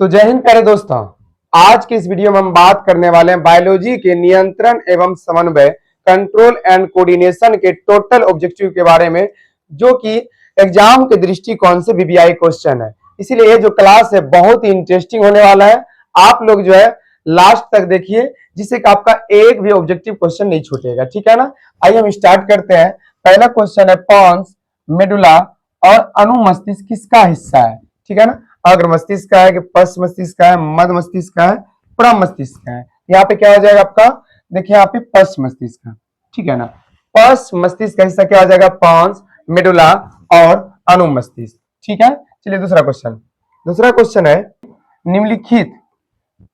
तो जय हिंद प्यारे दोस्तों। आज के इस वीडियो में हम बात करने वाले हैं बायोलॉजी के नियंत्रण एवं समन्वय कंट्रोल एंड कोऑर्डिनेशन के टोटल ऑब्जेक्टिव के बारे में, जो कि एग्जाम के दृष्टिकोण से वीवीआई क्वेश्चन है। इसीलिए ये जो क्लास है बहुत ही इंटरेस्टिंग होने वाला है। आप लोग जो है लास्ट तक देखिए, जिससे कि आपका एक भी ऑब्जेक्टिव क्वेश्चन नहीं छूटेगा। ठीक है ना। आइए हम स्टार्ट करते हैं। पहला क्वेश्चन है, पॉन्स, मेडुला और अनुमस्तिष्क किसका हिस्सा है? ठीक है ना। अग्र मस्तिष्क का है कि पश्च मस्तिष्क का है, मध्य मस्तिष्क का है, पूरा मस्तिष्क का है? यहाँ पे क्या हो जाएगा आपका? देखिए यहाँ पे पश्च मस्तिष्क का। ठीक है ना। पश्च मस्तिष्क का हिस्सा क्या हो जाएगा? पॉन्स, मेडुला और अनुमस्तिष्क। ठीक है। चलिए दूसरा क्वेश्चन है, निम्नलिखित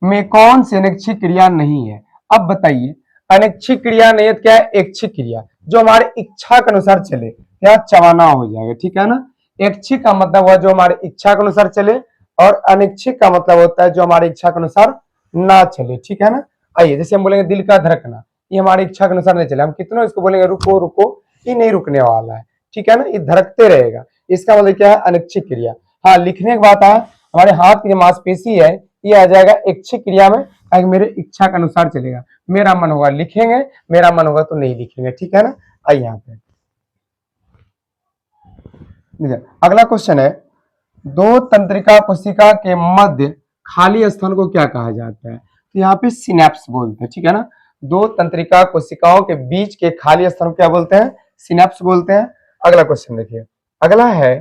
में कौन सी अनैच्छिक क्रिया नहीं है? अब बताइए, अनैच्छिक क्रिया नहीं है क्या है? ऐच्छिक क्रिया, जो हमारे इच्छा के अनुसार चले। यहाँ चबाना हो जाएगा। ठीक है ना। ऐच्छिक का मतलब हुआ जो हमारे इच्छा के अनुसार चले, और अनैच्छिक का मतलब होता है जो हमारी इच्छा के अनुसार ना चले। ठीक है ना। आइए, जैसे हम बोलेंगे दिल का धड़कना, ये हमारी इच्छा के अनुसार नहीं चले, हम कितनों इसको बोलेंगे रुको रुको, ये नहीं रुकने वाला है। ठीक है ना, ये धड़कते रहेगा। इसका मतलब क्या है? अनैच्छिक क्रिया। हाँ, लिखने की बात है, हमारे हाथ की जो मांसपेशी है ये आ जाएगा ऐच्छिक क्रिया में, मेरे इच्छा के अनुसार चलेगा। मेरा मन होगा लिखेंगे, मेरा मन होगा तो नहीं लिखेंगे। ठीक है ना। आइए यहाँ पे अगला क्वेश्चन है, दो तंत्रिका कोशिका के मध्य खाली स्थान को क्या कहा जाता है? तो यहाँ पे सिनेप्स बोलते हैं। ठीक है ना। दो तंत्रिका कोशिकाओं के बीच के खाली स्थान को क्या बोलते हैं? सिनेप्स बोलते हैं। अगला क्वेश्चन देखिए, अगला है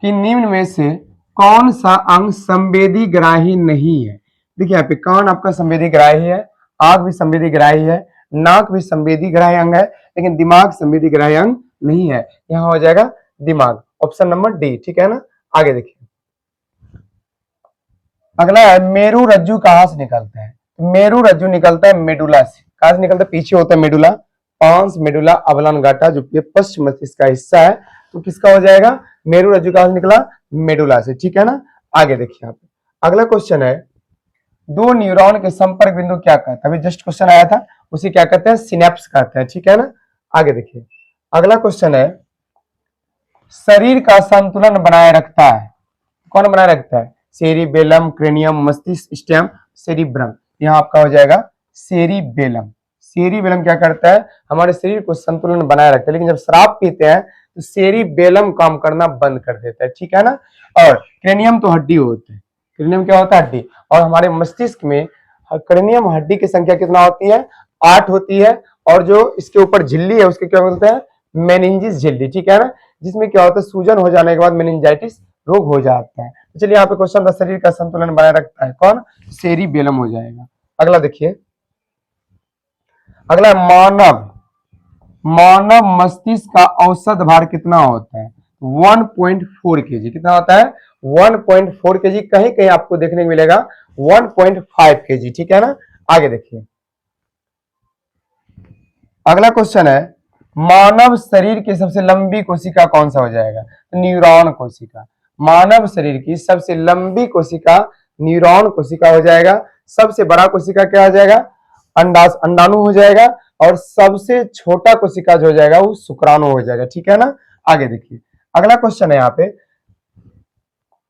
कि निम्न में से कौन सा अंग संवेदी ग्राही नहीं है? देखिए यहाँ पे कान आपका संवेदी ग्राही है, आंख भी संवेदी ग्राही है, नाक भी संवेदी ग्राही अंग है, लेकिन दिमाग संवेदी ग्राही अंग नहीं है। यहाँ हो जाएगा दिमाग, ऑप्शन नंबर डी। ठीक है ना। आगे देखिए, अगला है, मेरु रज्जु कहां से निकलता है? मेरु रज्जु निकलता है मेडुला से। कहां से निकलता है? पीछे होता है मेडुला, पांस मेडुला अबलांगाटा, जो कि पश्चिम मस्तिष्क का हिस्सा है। तो किसका हो जाएगा? मेरु रज्जु कहां से निकला? मेडुला से। ठीक है ना। आगे देखिए आप, अगला क्वेश्चन है, दो न्यूरॉन के संपर्क बिंदु क्या कहते हैं? अभी जस्ट क्वेश्चन आया था, उसे क्या कहते हैं? सिनेप्स कहते हैं। ठीक है ना। आगे देखिए, अगला क्वेश्चन है, शरीर का संतुलन बनाए रखता है, कौन बनाए रखता है? सेरिबेलम, क्रेनियम, मस्तिष्क स्टेम, सेरिब्रम। यहाँ आपका हो जाएगा सेरिबेलम। सेरिबेलम क्या करता है? हमारे शरीर को संतुलन बनाए रखता है, लेकिन जब शराब पीते हैं तो सेरिबेलम काम करना बंद कर देता है। ठीक है ना। और क्रेनियम तो हड्डी होती है। क्रेनियम क्या होता है? हड्डी। और हमारे मस्तिष्क में क्रेनियम हड्डी की संख्या कितना होती है? 8 होती है। और जो इसके ऊपर झिल्ली है उसके क्या बोलते हैं? मेनिंजिस झिल्ली। ठीक है ना। जिसमें क्या होता है? सूजन हो जाने के बाद मेनिंजाइटिस रोग हो जाता है। चलिए यहाँ पे क्वेश्चन था, शरीर का संतुलन बनाए रखता है कौन? सेरिबेलम हो जाएगा। अगला देखिए, अगला मानव मस्तिष्क का औसत भार कितना होता है? 1.4 केजी। कितना होता है? 1.4 केजी। कहीं कहीं आपको देखने को मिलेगा 1.5 केजी। ठीक है ना। आगे देखिए, अगला क्वेश्चन है, मानव शरीर की सबसे लंबी कोशिका कौन सा हो जाएगा? न्यूरॉन कोशिका। मानव शरीर की सबसे लंबी कोशिका न्यूरॉन कोशिका हो जाएगा। सबसे बड़ा कोशिका क्या हो जाएगा? अंडाणु हो जाएगा। और सबसे छोटा कोशिका जो हो जाएगा वो शुक्राणु हो जाएगा। ठीक है ना। आगे देखिए, अगला क्वेश्चन है यहाँ पे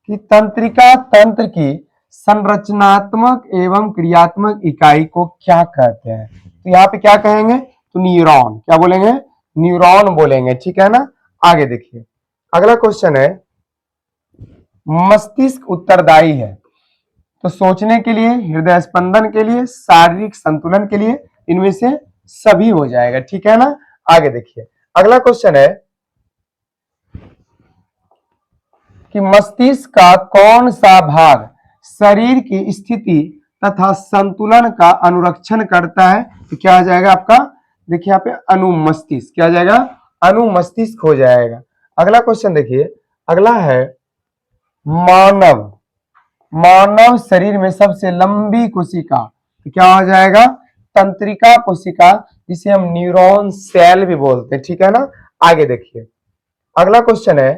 कि तंत्रिका तंत्र की संरचनात्मक एवं क्रियात्मक इकाई को क्या कहते हैं? तो यहाँ पे क्या कहेंगे? तो न्यूरॉन। क्या बोलेंगे? न्यूरॉन बोलेंगे। ठीक है ना। आगे देखिए, अगला क्वेश्चन है, मस्तिष्क उत्तरदायी है तो सोचने के लिए, हृदय स्पंदन के लिए, शारीरिक संतुलन के लिए, इनमें से सभी हो जाएगा। ठीक है ना। आगे देखिए, अगला क्वेश्चन है कि मस्तिष्क का कौन सा भाग शरीर की स्थिति तथा संतुलन का अनुरक्षण करता है? तो क्या आ जाएगा आपका? देखिए यहाँ पे अनुमस्तिष्क। क्या आ जाएगा? अनुमस्तिष्क हो जाएगा। अगला क्वेश्चन देखिए, अगला है, मानव शरीर में सबसे लंबी कोशिका, तो क्या हो जाएगा? तंत्रिका कोशिका, जिसे हम न्यूरॉन सेल भी बोलते हैं। ठीक है ना। आगे देखिए, अगला क्वेश्चन है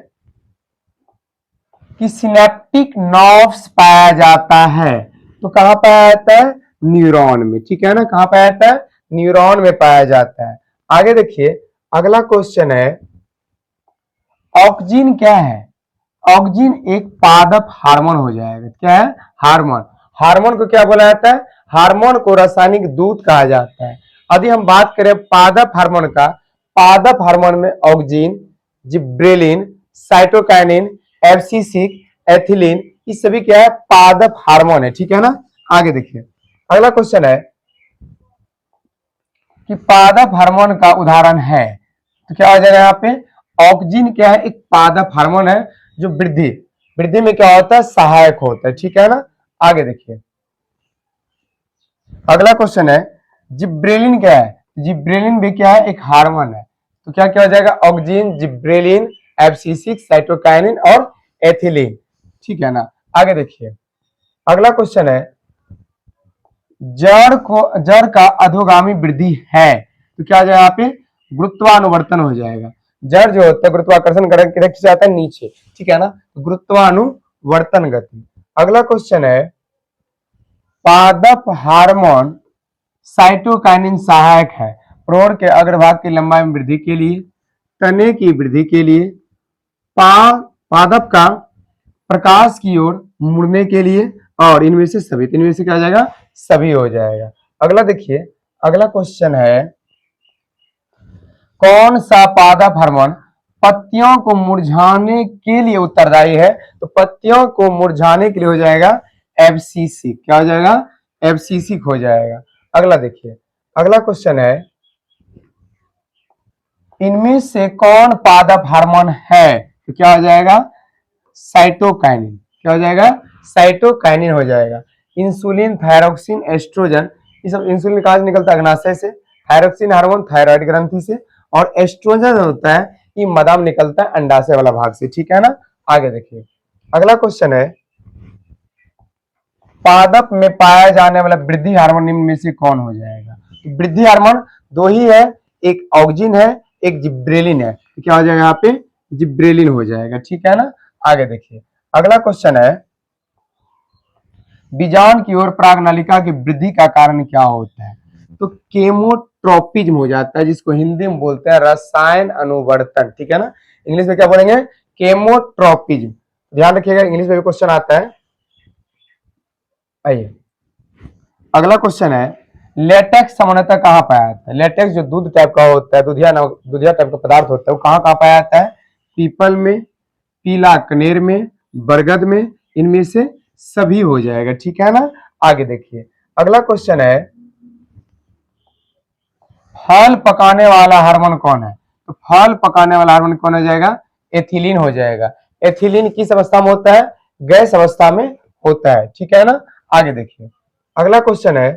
कि सिनेप्टिक नर्व्स पाया जाता है, तो कहां पाया जाता है? न्यूरॉन में। ठीक है ना। कहां पाया जाता है? न्यूरॉन में पाया जाता है। आगे देखिए, अगला क्वेश्चन है, ऑक्सीजन क्या है? ऑक्सिन एक पादप हार्मोन हो जाएगा। क्या है? हार्मोन। हार्मोन को क्या बोला जाता है? हार्मोन को रासायनिक दूत कहा जाता है। यदि हम बात करें पादप हार्मोन का, पादप हार्मोन में auxin, gibberellin, cytokinin, abscisic, ethylene, ये सभी क्या है? पादप हार्मोन है। ठीक है ना? आगे देखिए, अगला क्वेश्चन है कि पादप हार्मोन का उदाहरण है, तो क्या हो जाएगा यहाँ पे? ऑक्सिन क्या है? एक पादप हार्मोन है जो वृद्धि वृद्धि में क्या होता है? सहायक होता है। ठीक है ना? आगे देखिए, अगला क्वेश्चन है जिब्रेलिन क्या है? जिब्रेलिन भी क्या है? एक हार्मोन है। तो क्या क्या हो जाएगा? ऑक्सिन, जिब्रेलिन, एब्सिसिक, साइटोकाइनिन और एथिलीन। ठीक है ना? आगे देखिए, अगला क्वेश्चन है जड़ का अधोगामी वृद्धि है, तो क्या हो जाएगा यहाँ पे? गुरुत्वानुवर्तन हो जाएगा। जड़ जो होता है गुरुत्वाकर्षण किधर खिंचाता है? नीचे। ठीक है ना? गुरुत्वानुवर्तन गति। अगला क्वेश्चन है पादप हार्मोन साइटोकाइनिन सहायक है प्रोड़ के अग्रभाग की लंबाई में वृद्धि के लिए, तने की वृद्धि के लिए, पादप का प्रकाश की ओर मुड़ने के लिए, और इनमें से सभी। इनमें से क्या हो जाएगा? सभी हो जाएगा। अगला देखिए, अगला क्वेश्चन है कौन सा पादप हार्मोन पत्तियों को मुरझाने के लिए उत्तरदायी है? तो पत्तियों को मुरझाने के लिए हो जाएगा एब्सिसिक। क्या हो जाएगा? एब्सिसिक हो जाएगा। अगला देखिए, अगला क्वेश्चन है इनमें से कौन पादप हार्मोन है? तो क्या हो जाएगा? साइटोकाइनिन। क्या हो जाएगा? साइटोकाइनिन हो जाएगा। इंसुलिन, थायरोक्सिन, एस्ट्रोजन, ये सब। इंसुलिन कहां से निकलता है? अग्नाशय से। थायरोक्सिन हार्मोन थायराइड ग्रंथि से, और एस्ट्रोजन होता है ये मदाम निकलता है अंडाशय वाला भाग से। ठीक है ना? आगे देखिए, अगला क्वेश्चन है पादप में पाया जाने वाला वृद्धि हार्मोन निम्न में से कौन हो जाएगा? तो वृद्धि हार्मोन दो ही है, एक ऑक्सिन है, एक जिब्रेलिन है। तो क्या हो जाएगा यहाँ पे? जिब्रेलिन हो जाएगा। ठीक है ना? आगे देखिए, अगला क्वेश्चन है बीजांड की ओर परागनलिका की वृद्धि का कारण क्या होता है? तो केमोट्रोपिज्म हो जाता है, जिसको हिंदी में बोलते हैं रसायन अनुवर्तन। ठीक है ना? इंग्लिश में क्या बोलेंगे? केमोट्रोपिज्म। ध्यान रखिएगा, इंग्लिश में भी क्वेश्चन आता है। आइए, अगला क्वेश्चन है लेटेक्स सामान्यतः कहाँ पाया जाता है? लेटेक्स जो दूध टाइप का होता है, दुधिया टाइप का पदार्थ होता है, वो कहाँ कहाँ पाया जाता है? पीपल में, पीला कनेर में, बरगद में, इनमें से सभी हो जाएगा। ठीक है ना? आगे देखिए, अगला क्वेश्चन है फल पकाने वाला हार्मोन कौन है? तो फल पकाने वाला हार्मोन कौन हो जाएगा? एथिलीन हो जाएगा। एथिलीन किस अवस्था में होता है? गैस अवस्था में होता है। ठीक है ना? आगे देखिए, अगला क्वेश्चन है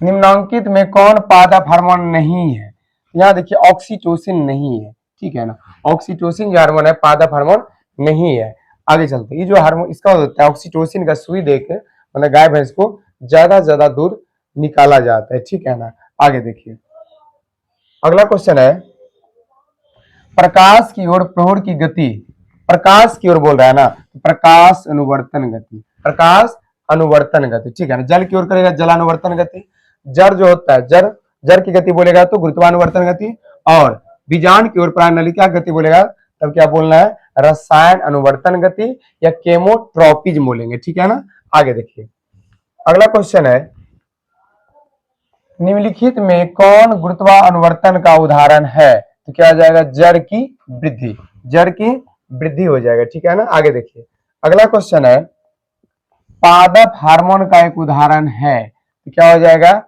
निम्नांकित में कौन पादप हार्मोन नहीं है? यहाँ देखिए ऑक्सीटोसिन नहीं है। ठीक है ना? ऑक्सीटोसिन जो हार्मोन है पादप हार्मोन नहीं है। आगे चलते, ये जो हार्मोन इसका होता है ऑक्सीटोसिन का सुई देके मतलब गाय भैंस को ज्यादा दूध निकाला जाता है। ठीक है ना? आगे देखिए, अगला क्वेश्चन है प्रकाश की ओर प्रहर की गति, प्रकाश की ओर बोल रहा है ना, प्रकाश अनुवर्तन गति, प्रकाश अनुवर्तन गति। ठीक है ना? जल की ओर करेगा जलानुवर्तन गति, जड़ जो होता है जड़ की गति बोलेगा तो गुरुत्वानुवर्तन गति, और बीजांड की ओर प्राणनलिका गति बोलेगा तब क्या बोलना है? रसायन अनुवर्तन गति या केमोट्रोपिज्म बोलेंगे। ठीक है ना? आगे देखिए, अगला क्वेश्चन है निम्नलिखित में कौन गुरुत्वानुवर्तन का उदाहरण है? तो क्या हो जाएगा? जड़ की वृद्धि, जड़ की वृद्धि हो जाएगा। ठीक है ना? आगे देखिए, अगला क्वेश्चन है पादप हार्मोन का एक उदाहरण है, तो क्या हो जाएगा?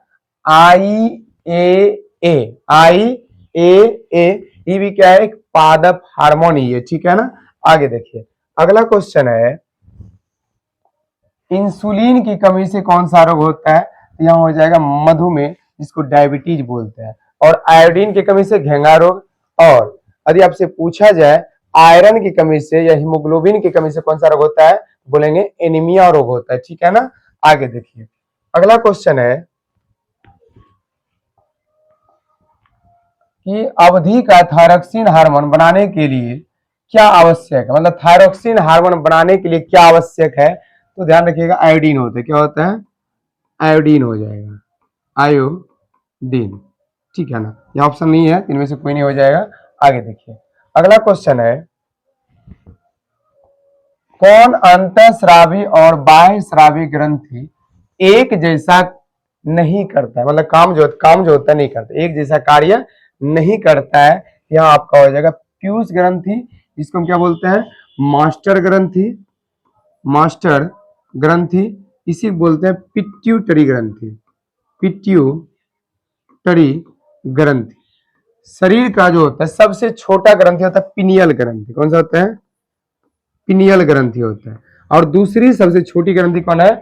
आई ए आई ए ये भी क्या है? एक पादप हार्मोन ही है। ठीक है ना? आगे देखिए, अगला क्वेश्चन है इंसुलिन की कमी से कौन सा रोग होता है? तो यहाँ हो जाएगा मधुमेह, जिसको डायबिटीज बोलते हैं, और आयोडीन की कमी से घेंगा रोग, और यदि आपसे पूछा जाए आयरन की कमी से या हीमोग्लोबिन की कमी से कौन सा रोग होता है? बोलेंगे एनीमिया रोग होता है। ठीक है ना? आगे देखिए, अगला क्वेश्चन है कि अवधि का थायरोक्सिन हार्मोन बनाने के लिए क्या आवश्यक है? मतलब थायरोक्सिन हार्मोन बनाने के लिए क्या आवश्यक है? तो ध्यान रखिएगा आयोडीन होता है। क्या होता है? आयोडीन हो जाएगा, आयोडीन। ठीक है ना? ये ऑप्शन नहीं है, इनमें से कोई नहीं हो जाएगा। आगे देखिए, अगला क्वेश्चन है कौन अंतःस्रावी और बाह्य स्रावी ग्रंथि एक जैसा नहीं करता है, मतलब काम जो होता है नहीं करता, एक जैसा कार्य नहीं करता है। यहाँ आपका हो जाएगा पीयूष ग्रंथि, इसको हम क्या बोलते हैं, मास्टर ग्रंथि, मास्टर ग्रंथि, इसी को बोलते हैं पिट्यूटरी ग्रंथि, पिट्यूटरी ग्रंथि। शरीर का जो होता है सबसे छोटा ग्रंथि होता है पिनियल ग्रंथि, कौन सा होता है, पिनियल ग्रंथि होता है। और दूसरी सबसे छोटी ग्रंथि कौन है,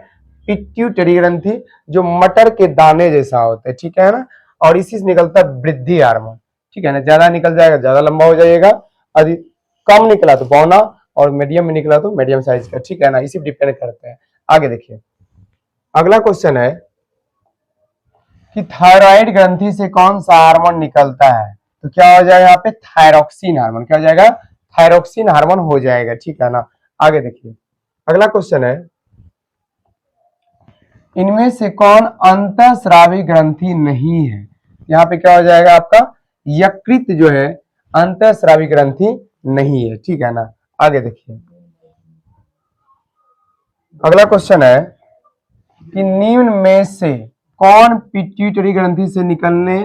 पिट्यूटरी ग्रंथि, जो मटर के दाने जैसा होता है, ठीक है ना। और इसी से निकलता है वृद्धि हार्मोन, ठीक है ना। ज्यादा निकल जाएगा ज्यादा लंबा हो जाएगा, अधिक कम निकला तो बौना, और मीडियम में निकला तो मीडियम साइज का, ठीक है ना। इसी डिपेंड करता है। आगे देखिए, अगला क्वेश्चन है कि थायराइड ग्रंथि से कौन सा हार्मोन निकलता है, तो क्या हो जाएगा यहाँ पे थायरोक्सिन हार्मोन, क्या हो जाएगा, थायरोक्सिन हार्मोन हो जाएगा, ठीक है ना। आगे देखिए, अगला क्वेश्चन है, इनमें से कौन अंतःस्रावी ग्रंथि नहीं है, यहाँ पे क्या हो जाएगा आपका यकृत जो है अंतःस्रावी ग्रंथि नहीं है, ठीक है ना। आगे देखिए, अगला क्वेश्चन है कि निम्न में से कौन पिट्यूटरी ग्रंथि से निकलने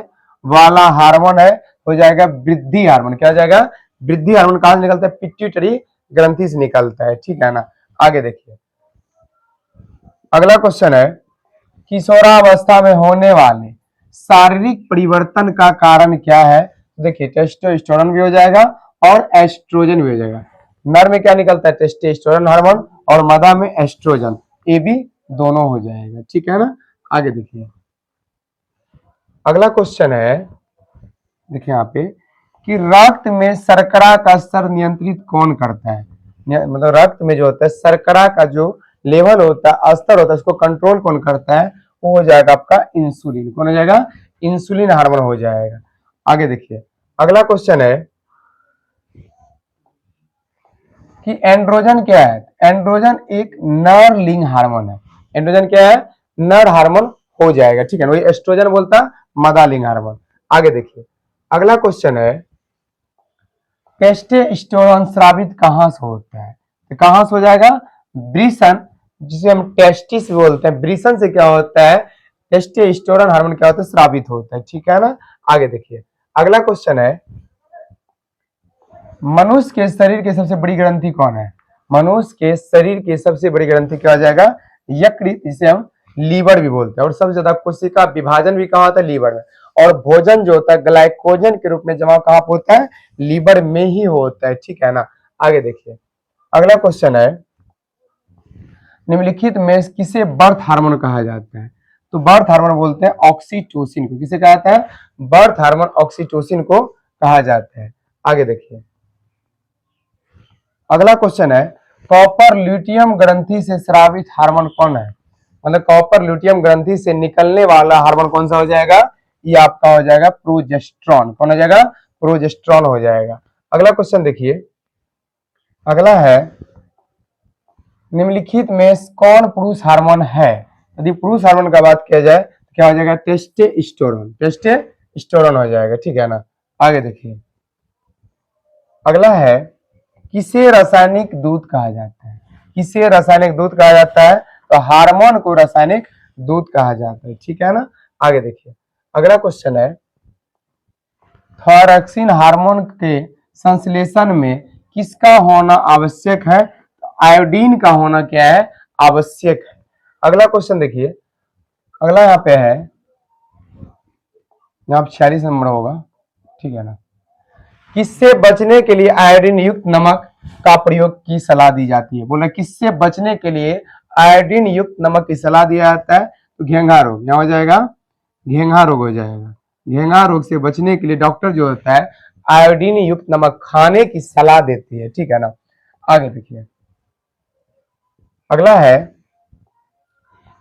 वाला हार्मोन है, हो जाएगा वृद्धि हार्मोन, क्या हो जाएगा, वृद्धि हार्मोन कहां से निकलता है, पिट्यूटरी ग्रंथि से निकलता है, ठीक है ना। आगे देखिए, अगला क्वेश्चन है, किशोरावस्था में होने वाले शारीरिक परिवर्तन का कारण क्या है, देखिए टेस्टोस्टेरोन भी हो जाएगा और एस्ट्रोजन भी हो जाएगा। नर में क्या निकलता है, टेस्टोस्टेरोन हार्मोन, और मादा में एस्ट्रोजन, ये भी दोनों हो जाएगा, ठीक है ना। आगे देखिए, अगला क्वेश्चन है, देखिए यहाँ पे कि रक्त में शर्करा का स्तर नियंत्रित कौन करता है, मतलब रक्त में जो होता है शर्करा का जो लेवल होता है, स्तर होता है, उसको कंट्रोल कौन करता है, वो हो जाएगा आपका इंसुलिन, कौन हो जाएगा, इंसुलिन हार्मोन हो जाएगा। आगे देखिए, अगला क्वेश्चन है कि एंड्रोजन क्या है, एंड्रोजन एक नर लिंग हार्मोन है, एंड्रोजन क्या है, नर हार्मोन हो जाएगा, ठीक है ना। वही एस्ट्रोजन बोलता मादा लिंग हार्मोन। आगे देखिए, अगला क्वेश्चन है, टेस्टोस्टेरोन स्रावित कहां से होता है, तो कहां से हो जाएगा, ब्रिसन, जिसे हम टेस्टिस बोलते हैं, ब्रिसन से क्या होता है, टेस्टोस्टेरोन हार्मोन क्या होता है, स्रावित होता है, ठीक है ना। आगे देखिए, अगला क्वेश्चन है, मनुष्य के शरीर की सबसे बड़ी ग्रंथि कौन है, मनुष्य के शरीर की सबसे बड़ी ग्रंथि क्या हो जाएगा, यकृत, जिसे हम लीवर भी बोलते हैं। और सबसे ज्यादा कोशिका विभाजन भी कहाँ होता है, लीवर में। और भोजन जो होता है ग्लाइकोजन के रूप में जमा कहाँ पे होता है, लीवर में ही होता है, ठीक है ना। आगे देखिए, अगला क्वेश्चन है, निम्नलिखित में किसे बर्थ हार्मोन कहा जाता है, तो बर्थ हार्मोन बोलते हैं ऑक्सीटोसिन को, किसे कहा जाता है, बर्थ हार्मोन ऑक्सीटोसिन को कहा जाता है। आगे देखिए, अगला क्वेश्चन है, कॉपर ल्यूटियम ग्रंथि से स्रावित हार्मोन कौन है, मतलब कॉपर ल्यूटियम ग्रंथि से निकलने वाला हार्मोन कौन सा हो जाएगा, ये आपका हो जाएगा प्रोजेस्टेरॉन, कौन हो जाएगा, प्रोजेस्टेरॉन हो जाएगा। अगला क्वेश्चन देखिए, अगला है, निम्नलिखित में कौन पुरुष हार्मोन है, यदि पुरुष हार्मोन का बात किया जाए तो क्या हो जाएगा, टेस्टोस्टेरोन, टेस्टोस्टेरोन हो जाएगा, ठीक है ना। आगे देखिए, अगला है, किसे रासायनिक दूध कहा जाता है, किसे रासायनिक दूध कहा जाता है, तो हार्मोन को रासायनिक दूध कहा जाता है, ठीक है ना। आगे देखिए, अगला क्वेश्चन है, थायरोक्सिन हार्मोन के संश्लेषण में किसका होना आवश्यक है, तो आयोडीन का होना क्या है, आवश्यक है। अगला क्वेश्चन देखिए, अगला यहाँ पे है, यहाँ 46 नंबर होगा, ठीक है ना। किससे बचने के लिए आयोडीन युक्त नमक का प्रयोग की सलाह दी जाती है, बोले किससे बचने के लिए आयोडीन युक्त नमक की सलाह दिया जाता है, तो घेंघा रोग, यहाँ हो जाएगा घेंघा रोग हो जाएगा। घेंघा रोग से बचने के लिए डॉक्टर जो होता है आयोडीन युक्त नमक खाने की सलाह देती है, ठीक है ना। आगे देखिए, अगला है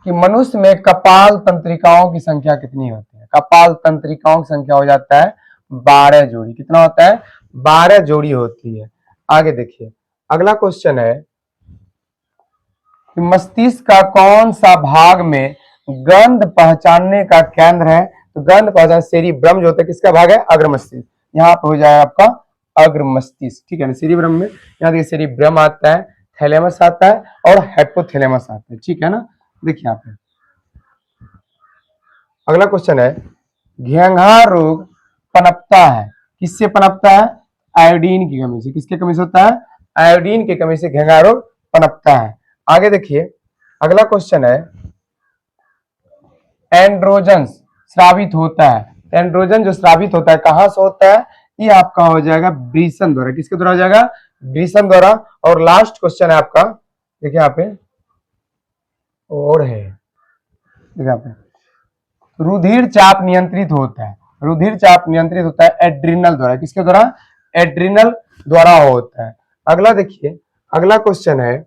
कि मनुष्य में कपाल तंत्रिकाओं की संख्या कितनी होती है, कपाल तंत्रिकाओं की संख्या हो जाता है 12 जोड़ी, कितना होता है, 12 जोड़ी होती है। आगे देखिए, अगला क्वेश्चन है कि मस्तिष्क का कौन सा भाग में गंध पहचानने का केंद्र है, तो गंध पहचान सेरिब्रम जो होता है किसका भाग है, अग्र मस्तिष्क, यहाँ पे हो जाएगा आपका अग्र मस्तिष्क, ठीक है ना। सेरिब्रम में यहाँ देखिए सेरिब्रम आता है, थैलेमस आता है और हाइपोथैलेमस आता है, ठीक है ना। देखिए यहाँ पे अगला क्वेश्चन है, घेंघा रोग पनपता है, किससे पनपता है? आयोडीन की कमी से। किसके कमी से होता है? आयोडीन की कमी से घेंघा रोग पनपता है। आगे देखिए अगला क्वेश्चन है, एंड्रोजन स्रावित होता है। एंड्रोजन जो स्रावित होता है कहां से होता है? ये आपका हो जाएगा वृषण द्वारा। किसके द्वारा हो जाएगा? वृषण द्वारा। और लास्ट क्वेश्चन है आपका, देखिए यहाँ पे और है, देखिए यहाँ पे रुधिर चाप नियंत्रित होता है। रुधिर चाप नियंत्रित होता है एड्रिनल द्वारा। किसके द्वारा? एड्रिनल द्वारा होता है। अगला देखिए अगला क्वेश्चन है,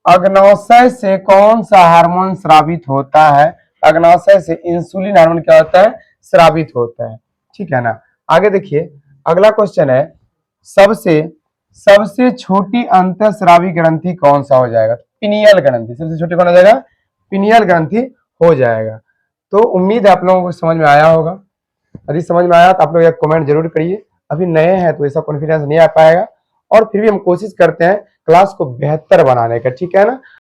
अग्नाशय से कौन सा हार्मोन स्रावित होता है? अग्नाशय से इंसुलिन हार्मोन क्या होता है? स्रावित होता है, ठीक है ना। आगे देखिए अगला क्वेश्चन है, सबसे सबसे छोटी अंतःस्रावी ग्रंथि कौन सा हो जाएगा? पिनियल ग्रंथि। सबसे छोटी कौन हो जाएगा? पिनियल ग्रंथि हो जाएगा। तो उम्मीद है आप लोगों को समझ में आया होगा। यदि समझ में आया तो आप लोग एक कमेंट जरूर करिए। अभी नए हैं तो ऐसा कॉन्फिडेंस नहीं आ पाएगा, और फिर भी हम कोशिश करते हैं क्लास को बेहतर बनाने का, ठीक है ना।